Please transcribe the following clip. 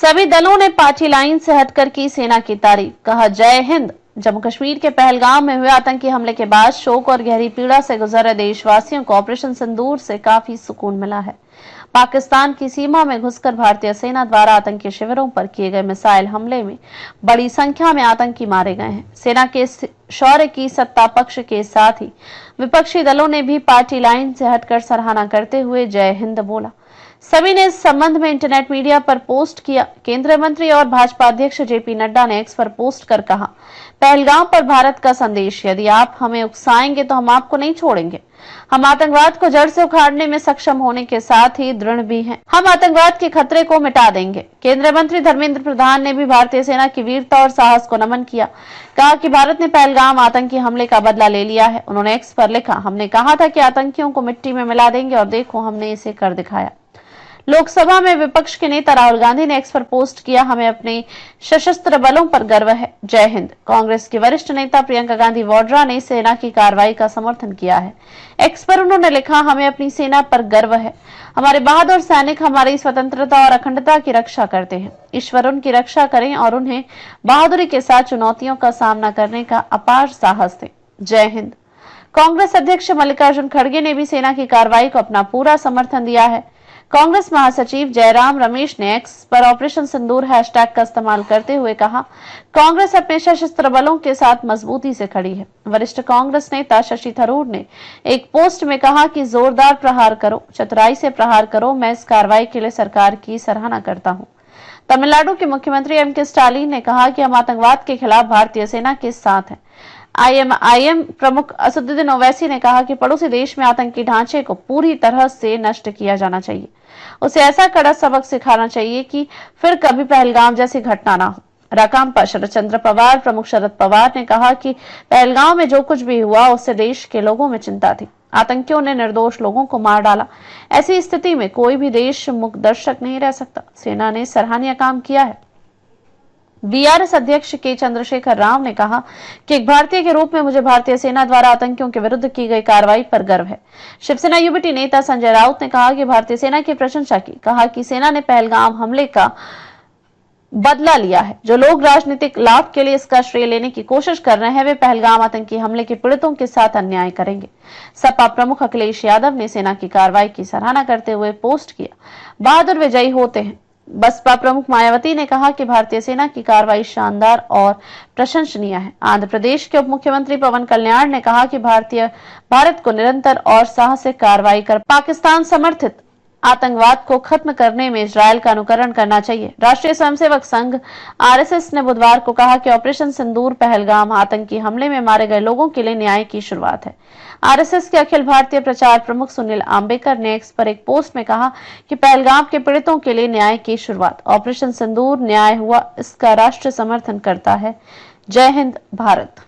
सभी दलों ने पार्टी लाइन से हटकर की सेना की तारीफ, कहा जय हिंद। जम्मू कश्मीर के पहलगाम में हुए आतंकी हमले के बाद शोक और गहरी पीड़ा से गुजर रहे देशवासियों को ऑपरेशन सिंदूर से काफी सुकून मिला है। पाकिस्तान की सीमा में घुसकर भारतीय सेना द्वारा आतंकी शिविरों पर किए गए मिसाइल हमले में बड़ी संख्या में आतंकी मारे गए हैं। सेना के शौर्य की सत्ता पक्ष के साथ ही विपक्षी दलों ने भी पार्टी लाइन से हटकर सराहना करते हुए जय हिंद बोला। सभी ने इस संबंध में इंटरनेट मीडिया पर पोस्ट किया। केंद्रीय मंत्री और भाजपा अध्यक्ष जेपी नड्डा ने एक्स पर पोस्ट कर कहा, पहलगाम पर भारत का संदेश, यदि आप हमें उकसाएंगे तो हम आपको नहीं छोड़ेंगे। हम आतंकवाद को जड़ से उखाड़ने में सक्षम होने के साथ ही दृढ़ भी हैं। हम आतंकवाद के खतरे को मिटा देंगे। केंद्रीय मंत्री धर्मेंद्र प्रधान ने भी भारतीय सेना की वीरता और साहस को नमन किया। कहा कि भारत ने पहलगाम आतंकी हमले का बदला ले लिया है। उन्होंने एक्स पर लिखा, हमने कहा था कि आतंकियों को मिट्टी में मिला देंगे और देखो हमने इसे कर दिखाया। लोकसभा में विपक्ष के नेता राहुल गांधी ने एक्स पर पोस्ट किया, हमें अपने सशस्त्र बलों पर गर्व है, जय हिंद। कांग्रेस की वरिष्ठ नेता प्रियंका गांधी वाड्रा ने सेना की कार्रवाई का समर्थन किया है। एक्स पर उन्होंने लिखा, हमें अपनी सेना पर गर्व है। हमारे बहादुर सैनिक हमारी स्वतंत्रता और अखंडता की रक्षा करते हैं। ईश्वर उनकी रक्षा करें और उन्हें बहादुरी के साथ चुनौतियों का सामना करने का अपार साहस दें, जय हिंद। कांग्रेस अध्यक्ष मल्लिकार्जुन खड़गे ने भी सेना की कार्रवाई को अपना पूरा समर्थन दिया है। कांग्रेस महासचिव जयराम रमेश ने एक्स पर ऑपरेशन सिंदूर हैशटैग का इस्तेमाल करते हुए कहा, कांग्रेस अपने सशस्त्र बलों के साथ मजबूती से खड़ी है। वरिष्ठ कांग्रेस नेता शशि थरूर ने एक पोस्ट में कहा कि जोरदार प्रहार करो, चतुराई से प्रहार करो, मैं इस कार्रवाई के लिए सरकार की सराहना करता हूं। तमिलनाडु के मुख्यमंत्री एम के स्टालिन ने कहा कि हम आतंकवाद के खिलाफ भारतीय सेना के साथ हैं। आईएमआईएम प्रमुख असदुद्दीन ओवैसी ने कहा कि पड़ोसी देश में आतंकी ढांचे को पूरी तरह से नष्ट किया जाना चाहिए। उसे ऐसा कड़ा सबक सिखाना चाहिए कि फिर कभी पहलगाम जैसी घटना ना हो। राकांपा शरद चंद्र पवार प्रमुख शरद पवार ने कहा कि पहलगाम में जो कुछ भी हुआ उससे देश के लोगों में चिंता थी। आतंकियों ने निर्दोष लोगों को मार डाला। ऐसी स्थिति में कोई भी देश मूक दर्शक नहीं रह सकता। सेना ने सराहनीय काम किया है। बीआरएस अध्यक्ष के चंद्रशेखर राव ने कहा कि एक भारतीय के रूप में मुझे भारतीय सेना द्वारा आतंकियों के विरुद्ध की गई कार्रवाई पर गर्व है। शिवसेना यूबीटी नेता संजय राउत ने कहा कि भारतीय सेना की प्रशंसा की। कहा कि सेना ने पहलगाम हमले का बदला लिया है। जो लोग राजनीतिक लाभ के लिए इसका श्रेय लेने की कोशिश कर रहे हैं, वे पहलगाम आतंकी हमले के पीड़ितों के साथ अन्याय करेंगे। सपा प्रमुख अखिलेश यादव ने सेना की कार्रवाई की सराहना करते हुए पोस्ट किया, बहादुर विजयी होते हैं। बसपा प्रमुख मायावती ने कहा कि भारतीय सेना की कार्रवाई शानदार और प्रशंसनीय है। आंध्र प्रदेश के उप मुख्यमंत्री पवन कल्याण ने कहा कि भारत को निरंतर और साहसिक कार्रवाई कर पाकिस्तान समर्थित आतंकवाद को खत्म करने में इजरायल का अनुकरण करना चाहिए। राष्ट्रीय स्वयंसेवक संघ आरएसएस ने बुधवार को कहा कि ऑपरेशन सिंदूर पहलगाम आतंकी हमले में मारे गए लोगों के लिए न्याय की शुरुआत है। आरएसएस के अखिल भारतीय प्रचार प्रमुख सुनील आम्बेकर ने एक्स पर एक पोस्ट में कहा कि पहलगाम के पीड़ितों के लिए न्याय की शुरुआत, ऑपरेशन सिंदूर न्याय हुआ, इसका राष्ट्र समर्थन करता है, जय हिंद भारत।